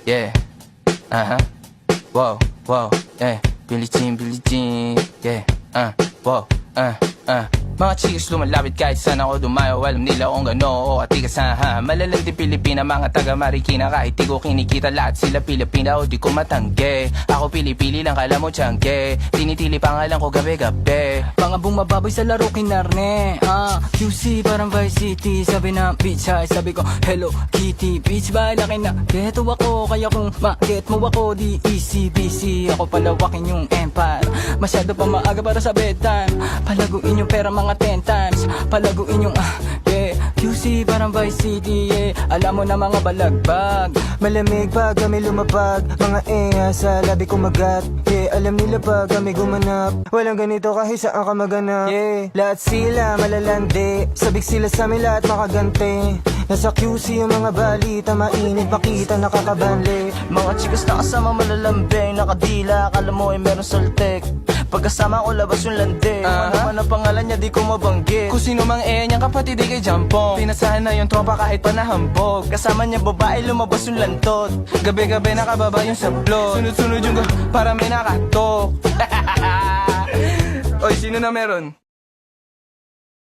yeah. Wow, wow, yeah. Billie Jean, yeah. Wow, Mga chicks lumalapit kahit saan ako dumayo. Alam nila kung gano o atigasahan. Malalang di Pilipina, mga taga Marikina. Kahit di ko kinikita, lahat sila Pilipina o di ko matangge. Ako pili-pili lang, kala mo tiyangge. Tinitili pangalan ko gabi-gabi. Mga bumababoy sa laro kinarne. QC parang Vice City. Sabi na bitch hi, sabi ko Hello Kitty. Bitch ba laki na geto ako. Kaya kung ma-get mo ako, di easy busy. Ako palawakin yung empire. Masyado pa maaga para sa bedtime. Palaguin yung pera mga 10 times. Palaguin yung yeah. QC parang Vice City, yeah. Alam mo na mga balagbag. Malamig pag kami lumapag. Mga sa labi kumagat. Yeah, alam nila pag kami gumanap. Walang ganito kahit saan ka maganap. Yeah, lahat sila malalandi. Sabik sila sa amin lahat makaganti. Nasa QC yung mga balita, mainit makita nakakabanli. Mga chikas na kasama malalambing, nakadila, akala mo ay meron saltek. Pagkasama ko labas yung lande, man ang pangalan niya di ko mabanggit. Kung sino mang niyang kapatid di kay Jampong. Pinasahan na yung tropa kahit pa nahambog. Kasama niya babae lumabas yung lantot. Gabi-gabi nakababa yung sablot. Sunod-sunod yung para may nakatok. Oy, sino na meron?